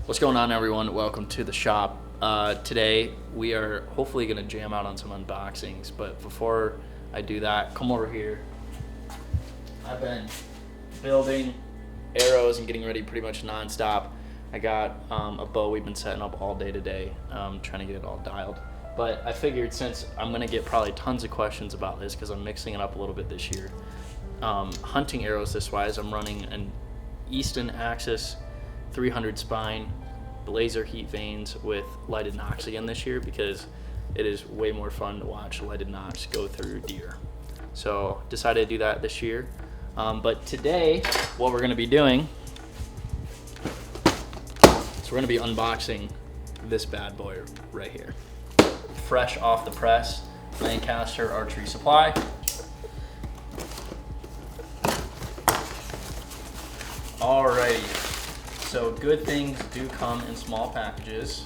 What's going on, everyone? Welcome to the shop. Today we are hopefully going to jam out on some unboxings, but before I do that, come over here. I've been building arrows and getting ready pretty much non-stop. I got a bow we've been setting up all day today, trying to get it all dialed. But I figured since I'm going to get probably tons of questions about this because I'm mixing it up a little bit this year, hunting arrows this wise, I'm running an Easton Axis 300 spine blazer heat vanes with lighted nocks again this year because it is way more fun to watch lighted nocks go through deer. So decided to do that this year. But today, what we're going to be doing is we're going to be unboxing this bad boy right here. Fresh off the press, Lancaster Archery Supply. Alrighty. So good things do come in small packages,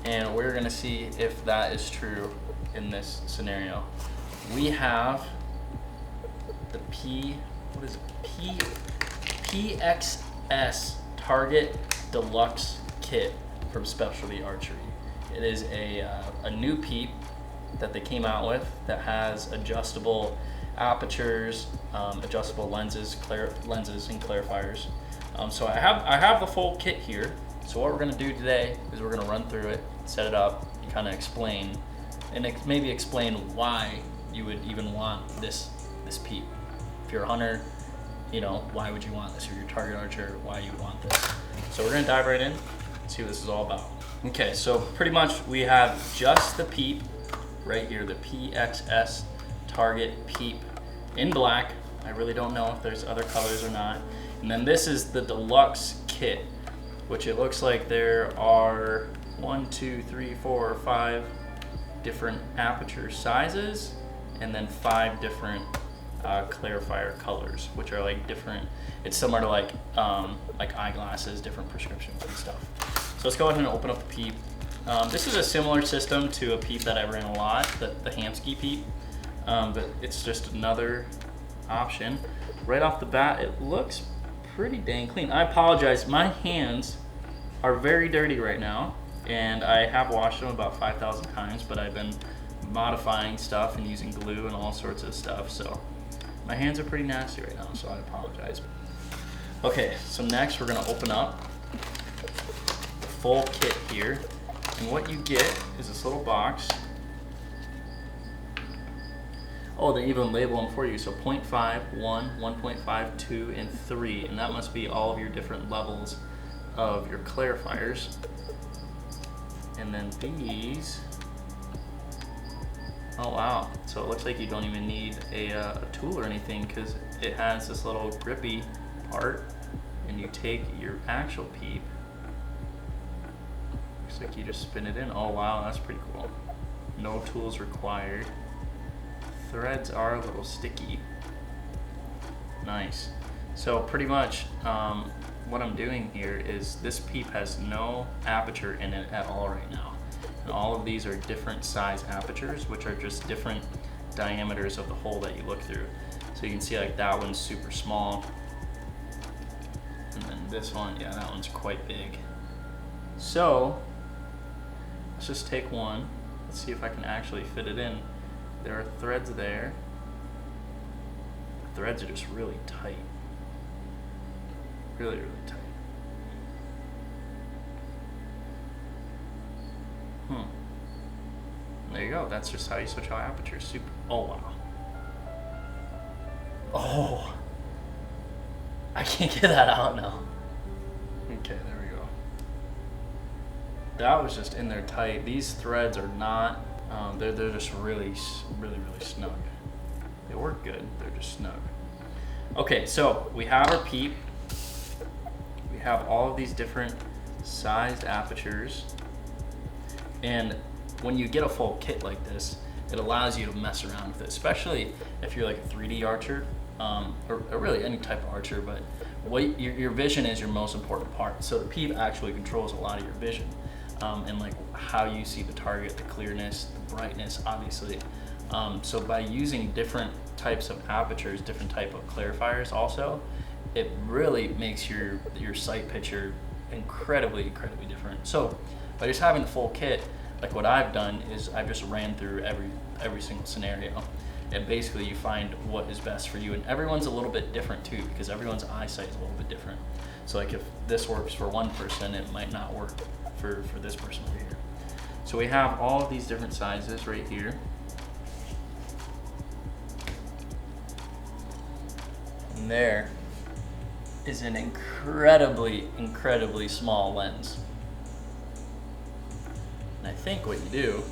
and we're gonna see if that is true in this scenario. We have the PXS Target Deluxe Kit from Specialty Archery. It is a new Peep that they came out with that has adjustable apertures, adjustable lenses and clarifiers. So I have the full kit here. So what we're gonna do today is we're gonna run through it, set it up, and kind of explain, and maybe explain why you would even want this Peep. If you're a hunter, you know, why would you want this? If you're a target archer, why you would want this. So we're gonna dive right in and see what this is all about. Okay, so pretty much we have just the Peep right here, the PXS Target Peep in black. I really don't know if there's other colors or not. And then this is the deluxe kit, which it looks like there are 5 different aperture sizes, and then 5 different clarifier colors, which are like different. It's similar to like eyeglasses, different prescriptions and stuff. So let's go ahead and open up the Peep. This is a similar system to a Peep that I ran a lot, the Hamsky Peep, but it's just another option. Right off the bat, it looks pretty dang clean. I apologize, my hands are very dirty right now, and I have washed them about 5,000 times, but I've been modifying stuff and using glue and all sorts of stuff, so my hands are pretty nasty right now, so I apologize. Okay, so next we're gonna open up the full kit here, and what you get is this little box. Oh, they even label them for you. So 0.5, 1, 1.5, 2, and 3. And that must be all of your different levels of your clarifiers. And then these, oh wow. So it looks like you don't even need a tool or anything because it has this little grippy part. And you take your actual Peep. Looks like you just spin it in. Oh wow, that's pretty cool. No tools required. Threads are a little sticky. Nice. So pretty much what I'm doing here is this Peep has no aperture in it at all right now. And all of these are different size apertures, which are just different diameters of the hole that you look through. So you can see like that one's super small. And then this one, yeah, that one's quite big. So let's just take one. Let's see if I can actually fit it in. There are threads there. The threads are just really tight. Really, really tight. There you go. That's just how you switch out apertures. Super. Oh, wow. Oh. I can't get that out now. Okay, there we go. That was just in there tight. These threads are not. They're just really snug. They work good, they're just snug. Okay, so we have our Peep. We have all of these different sized apertures. And when you get a full kit like this, it allows you to mess around with it, especially if you're like a 3D archer, or really any type of archer, but what your vision is your most important part. So the Peep actually controls a lot of your vision. And like how you see the target, the clearness, the brightness, obviously. So by using different types of apertures, different type of clarifiers also, it really makes your sight picture incredibly different. So by just having the full kit, like what I've done is I've just ran through every single scenario, and basically you find what is best for you. And everyone's a little bit different too, because everyone's eyesight is a little bit different. So like if this works for one person, it might not work for this person over here. So we have all of these different sizes right here. And there is an incredibly small lens. And I think what you do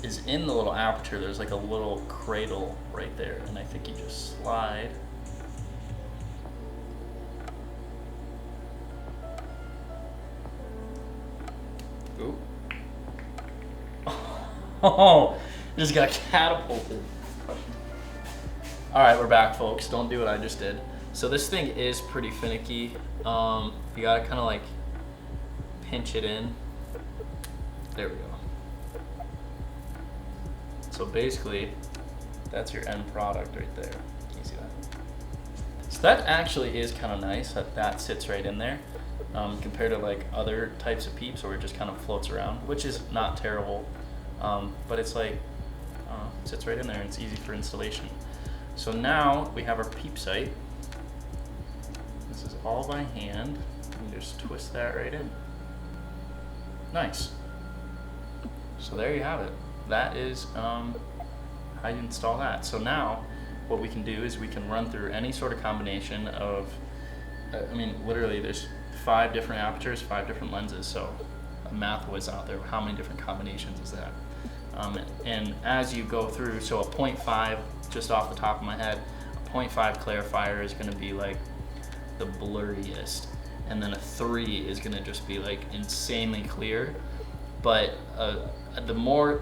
is in the little aperture, there's like a little cradle right there. And I think you just slide. Oop. Oh, just got catapulted. All right, we're back, folks. Don't do what I just did. So this thing is pretty finicky. You gotta kind of like pinch it in. There we go. So basically, that's your end product right there. Can you see that? So that actually is kind of nice that sits right in there, compared to like other types of Peeps where it just kind of floats around, which is not terrible, but it's like sits right in there and it's easy for installation. So now we have our Peep Side. This is all by hand. You just twist that right in. Nice. So there you have it. That is how you install that. So now what we can do is we can run through any sort of combination of, I mean, literally there's 5 different apertures, 5 different lenses. So a math whiz out there, how many different combinations is that? And as you go through, so a 0.5, just off the top of my head, a 0.5 clarifier is going to be like the blurriest, and then a 3 is going to just be like insanely clear. But the more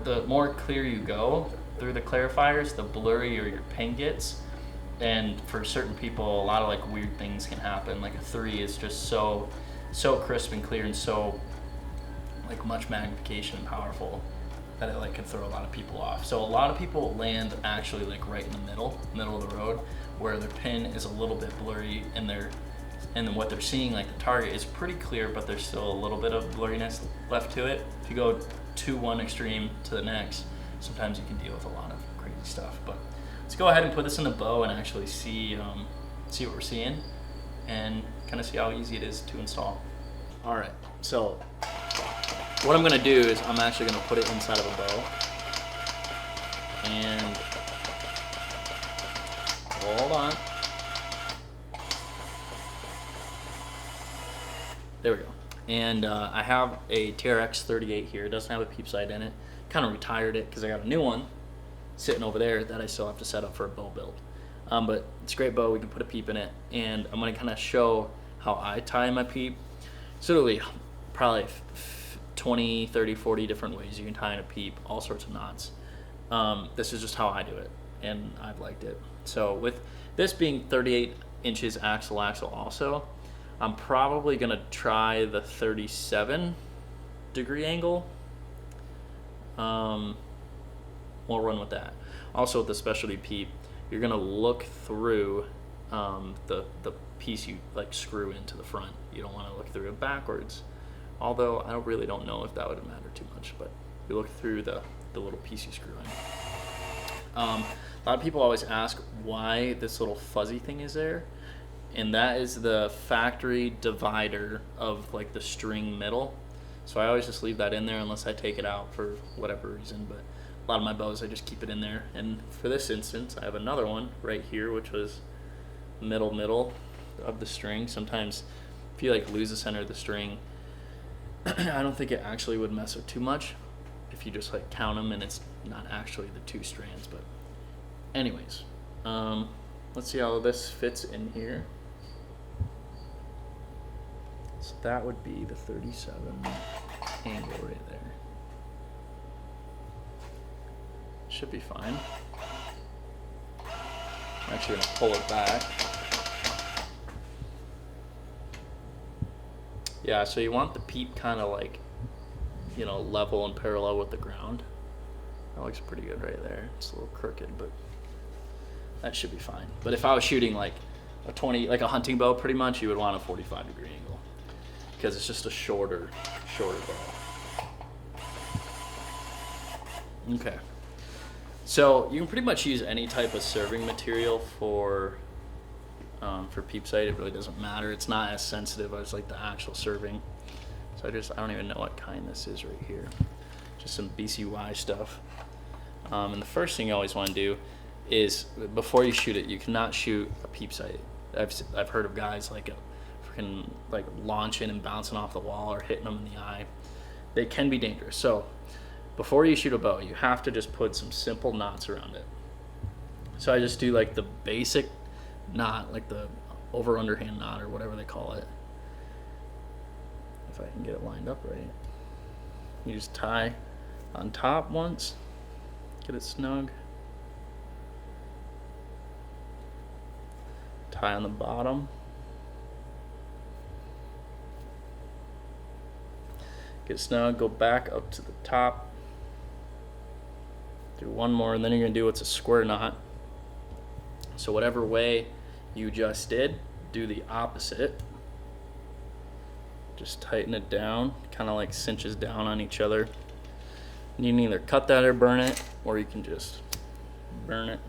clear you go through the clarifiers, the blurrier your ping gets. And for certain people, a lot of like weird things can happen. Like a 3 is just so crisp and clear and so like much magnification and powerful that it like can throw a lot of people off. So a lot of people land actually like right in the middle of the road, where their pin is a little bit blurry and then what they're seeing, like the target is pretty clear, but there's still a little bit of blurriness left to it. If you go to one extreme to the next, sometimes you can deal with a lot of crazy stuff. But let's go ahead and put this in the bow and actually see what we're seeing and kind of see how easy it is to install. All right, so what I'm gonna do is I'm actually gonna put it inside of a bow, and hold on. There we go. And I have a TRX 38 here. It doesn't have a Peep Side in it. Kind of retired it because I got a new one sitting over there that I still have to set up for a bow build. But it's a great bow. We can put a peep in it, and I'm gonna kind of show how I tie my peep. It's literally probably 20, 30, 40 different ways you can tie in a peep, all sorts of knots. This is just how I do it, and I've liked it. So with this being 38 inches axle also, I'm probably gonna try the 37 degree angle. We'll run with that. Also with the specialty peep, you're gonna look through the piece you like screw into the front. You don't wanna look through it backwards. Although I really don't know if that would matter too much, but you look through the little piece you screw in. A lot of people always ask why this little fuzzy thing is there, and that is the factory divider of like the string middle. So I always just leave that in there unless I take it out for whatever reason, but a lot of my bows I just keep it in there. And for this instance, I have another one right here, which was middle of the string. Sometimes if you like lose the center of the string, I don't think it actually would mess with too much if you just like count them and it's not actually the 2 strands. But anyways, let's see how this fits in here. So that would be the 37 angle right there. Should be fine. I'm actually gonna pull it back. Yeah, so you want the peep kind of like, you know, level and parallel with the ground. That looks pretty good right there. It's a little crooked, but that should be fine. But if I was shooting like a 20, like a hunting bow pretty much, you would want a 45 degree angle. because it's just a shorter ball. Okay. So you can pretty much use any type of serving material for Peep Side. It really doesn't matter. It's not as sensitive as like the actual serving. So I don't even know what kind this is right here. Just some BCY stuff. And the first thing you always want to do is, before you shoot it, you cannot shoot a Peep Side. I've heard of guys like freaking like launching and bouncing off the wall or hitting them in the eye. They can be dangerous. So before you shoot a bow, you have to just put some simple knots around it. So I just do like the basic knot, like the over underhand knot or whatever they call it. If I can get it lined up right. You just tie on top once, get it snug. Tie on the bottom. Get snug, go back up to the top. Do one more, and then you're gonna do what's a square knot. So whatever way you just did, do the opposite. Just tighten it down, kind of like cinches down on each other. You can either cut that or burn it, or you can just burn it.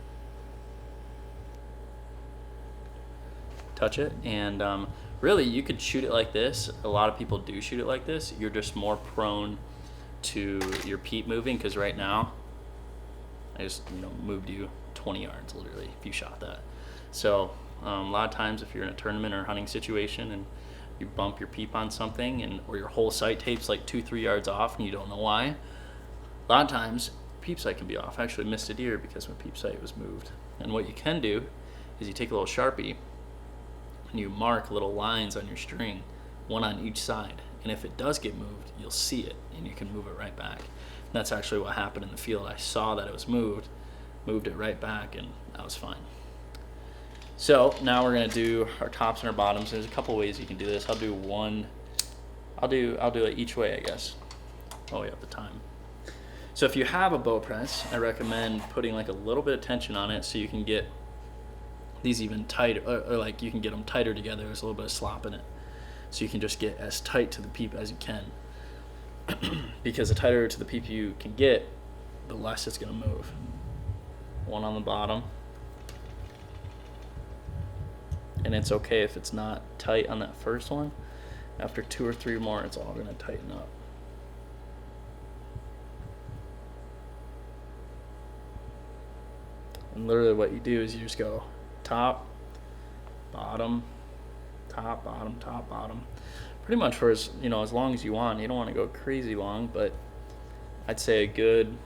Touch it, and really you could shoot it like this. A lot of people do shoot it like this. You're just more prone to your peep moving, because right now I just moved you 20 yards literally if you shot that. So a lot of times if you're in a tournament or hunting situation and you bump your peep on something, or your whole sight tape's like 2-3 yards off and you don't know why, a lot of times peep sight can be off. I actually missed a deer because my peep sight was moved. And what you can do is you take a little Sharpie and you mark little lines on your string, one on each side, and if it does get moved, you'll see it and you can move it right back. And that's actually what happened in the field. I saw that it was moved it right back, and that was fine. So now we're gonna do our tops and our bottoms. There's a couple ways you can do this. I'll do it each way, I guess. Oh, we have the time. So if you have a bow press, I recommend putting like a little bit of tension on it so you can get these even tighter, or like you can get them tighter together. There's a little bit of slop in it, so you can just get as tight to the peep as you can. Because the tighter to the peep you can get, the less it's gonna move. One on the bottom. And it's okay if it's not tight on that first one. After 2 or 3 more, it's all gonna tighten up. And literally what you do is you just go top, bottom, top, bottom, top, bottom. Pretty much for as long as you want. You don't want to go crazy long, but I'd say a good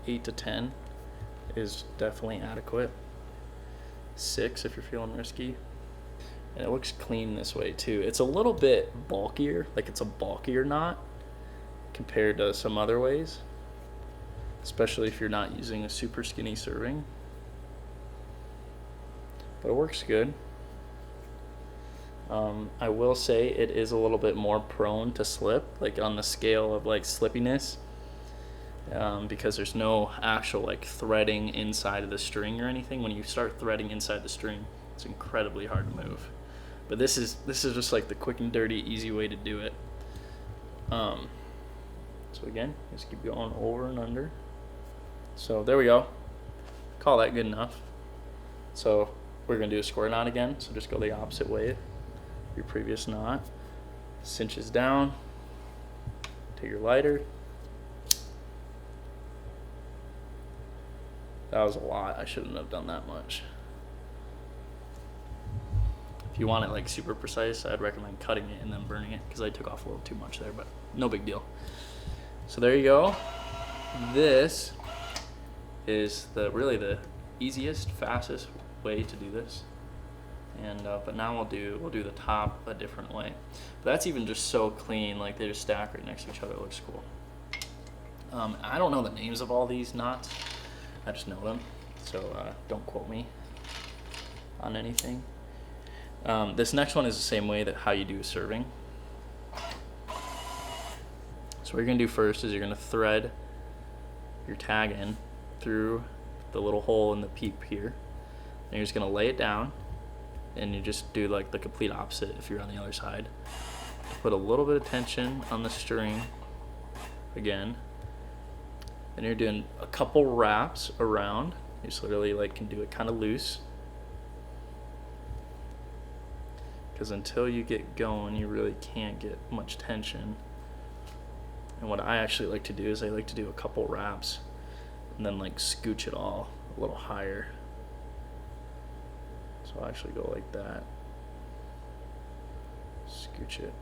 8 to 10 is definitely adequate. 6 if you're feeling risky. And it looks clean this way too. It's a little bit bulkier, like it's a bulkier knot compared to some other ways, especially if you're not using a super skinny serving. But it works good. I will say it is a little bit more prone to slip, like on the scale of like slippiness, because there's no actual like threading inside of the string or anything. When you start threading inside the string, it's incredibly hard to move. But this is just like the quick and dirty, easy way to do it. So again, just keep going over and under. So there we go. Call that good enough. So we're gonna do a square knot again. So just go the opposite way. Your previous knot. Cinches down. Take your lighter. That was a lot. I shouldn't have done that much. If you want it like super precise, I'd recommend cutting it and then burning it, because I took off a little too much there, but no big deal. So there you go. This is really the easiest, fastest way to do this. And but now we'll do the top a different way. But that's even just so clean, like they just stack right next to each other. It looks cool. I don't know the names of all these knots. I just know them, so don't quote me on anything. This next one is the same way that how you do serving. So what you're gonna do first is you're gonna thread your tag in through the little hole in the peep here. And you're just gonna lay it down and you just do like the complete opposite if you're on the other side. Put a little bit of tension on the string again, and you're doing a couple wraps around. You just literally like can do it kind of loose, because until you get going you really can't get much tension. And what I actually like to do is I like to do a couple wraps and then like scooch it all a little higher. So I'll actually go like that, scooch it,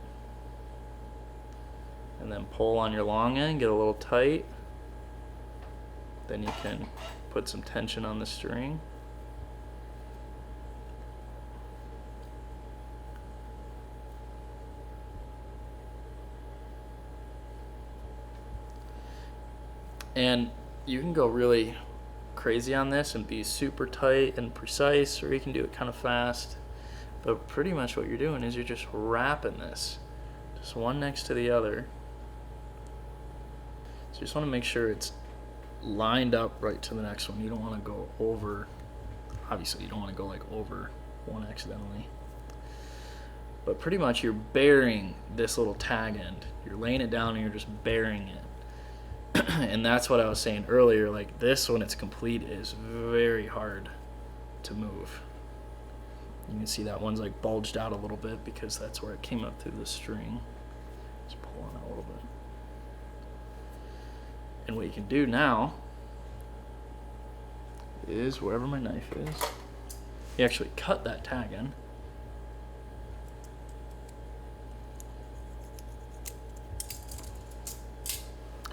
and then pull on your long end, get a little tight. Then you can put some tension on the string. And you can go really crazy on this and be super tight and precise, or you can do it kind of fast. But pretty much what you're doing is you're just wrapping this, just one next to the other. So you just want to make sure it's lined up right to the next one. You don't want to go over, obviously you don't want to go like over one accidentally. But pretty much you're burying this little tag end. You're laying it down and you're just burying it. And that's what I was saying earlier, like this, when it's complete, is very hard to move. You can see that one's like bulged out a little bit because that's where it came up through the string. Just pull on it a little bit. And what you can do now is, wherever my knife is, you actually cut that tag in.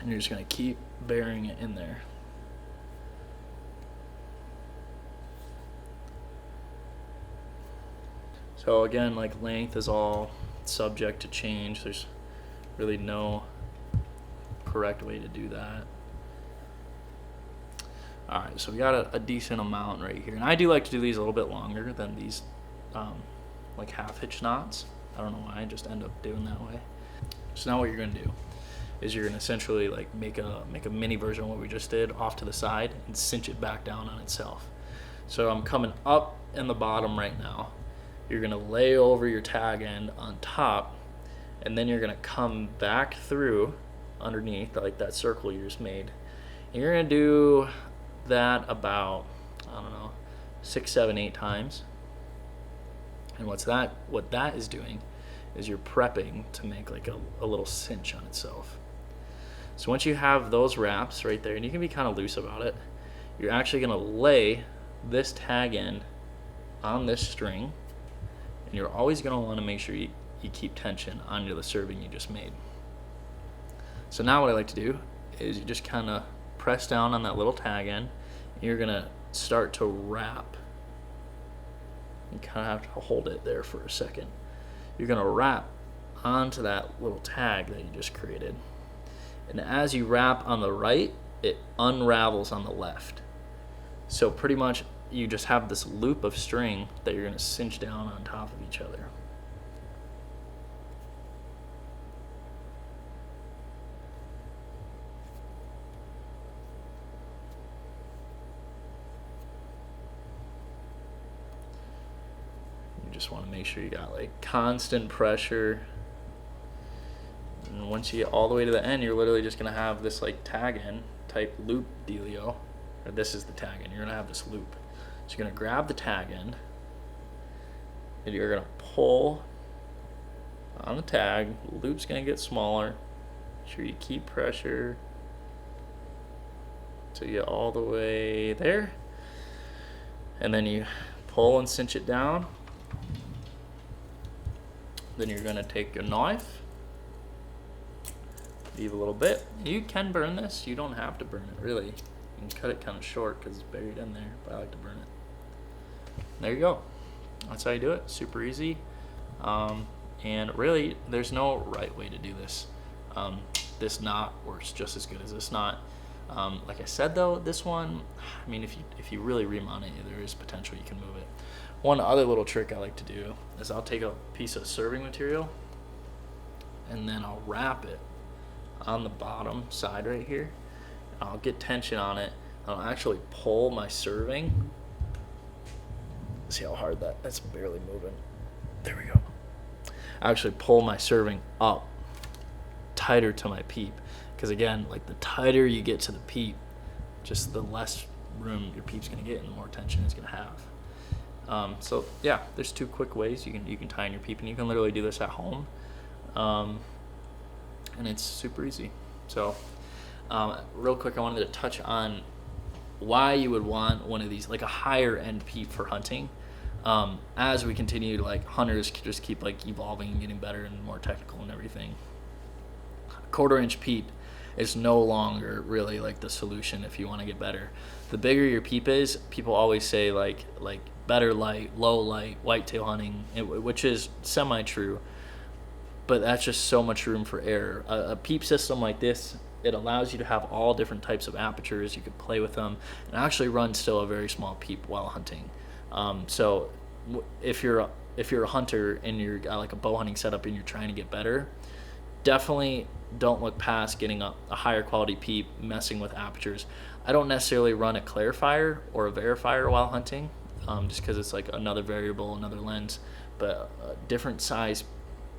And you're just going to keep burying it in there. So again, like length is all subject to change. There's really no correct way to do that. All right, so we got a decent amount right here. And I do like to do these a little bit longer than these like half hitch knots. I don't know why, I just end up doing that way. So now what you're going to do is you're going to essentially like make a mini version of what we just did off to the side and cinch it back down on itself. So I'm coming up in the bottom right now. You're going to lay over your tag end on top, and then you're going to come back through underneath like that circle you just made. And you're going to do that about, I don't know, 6, 7, 8 times. And what that is doing is you're prepping to make like a little cinch on itself. So once you have those wraps right there, and you can be kind of loose about it, you're actually going to lay this tag end on this string, and you're always going to want to make sure you keep tension on the serving you just made. So now what I like to do is you just kind of press down on that little tag end, and you're going to start to wrap. You kind of have to hold it there for a second. You're going to wrap onto that little tag that you just created. And as you wrap on the right, it unravels on the left. So pretty much you just have this loop of string that you're going to cinch down on top of each other. You just want to make sure you got like constant pressure. And once you get all the way to the end, you're literally just going to have this like tag end type loop dealio. Or this is the tag end. You're going to have this loop. So you're going to grab the tag end, and you're going to pull on the tag. The loop's going to get smaller. Make sure you keep pressure till you get all the way there. And then you pull and cinch it down. Then you're going to take your knife, leave a little bit. You can burn this. You don't have to burn it, really. You can cut it kind of short because it's buried in there, but I like to burn it. There you go. That's how you do it. Super easy. And really, there's no right way to do this. This knot works just as good as this knot. Like I said, though, this one, I mean, if you really remount it, there is potential you can move it. One other little trick I like to do is I'll take a piece of serving material, and then I'll wrap it on the bottom side right here. I'll get tension on it. I'll actually pull my serving See how hard that's barely moving. There we go. I actually pull my serving up tighter to my peep, because again, like the tighter you get to the peep, just the less room your peep's gonna get and the more tension it's gonna have. So yeah, there's 2 quick ways you can tie in your peep, and you can literally do this at home, and it's super easy. So real quick, I wanted to touch on why you would want one of these, like a higher end peep for hunting. As we continue, like hunters just keep like evolving and getting better and more technical and everything. 1/4 inch peep is no longer really like the solution if you want to get better. The bigger your peep is, people always say like better light, low light, whitetail hunting, which is semi-true, but that's just so much room for error. A peep system like this, it allows you to have all different types of apertures. You can play with them and actually run still a very small peep while hunting. So if you're a hunter and you're got like a bow hunting setup and you're trying to get better, definitely don't look past getting a higher quality peep, messing with apertures. I don't necessarily run a clarifier or a verifier while hunting, just because it's like another variable, another lens, but different size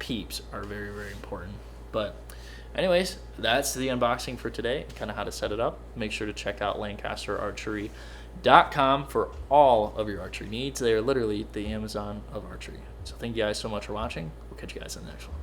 peeps are very, very important. But anyways, that's the unboxing for today, kind of how to set it up. Make sure to check out LancasterArchery.com for all of your archery needs. They are literally the Amazon of archery. So thank you guys so much for watching. We'll catch you guys in the next one.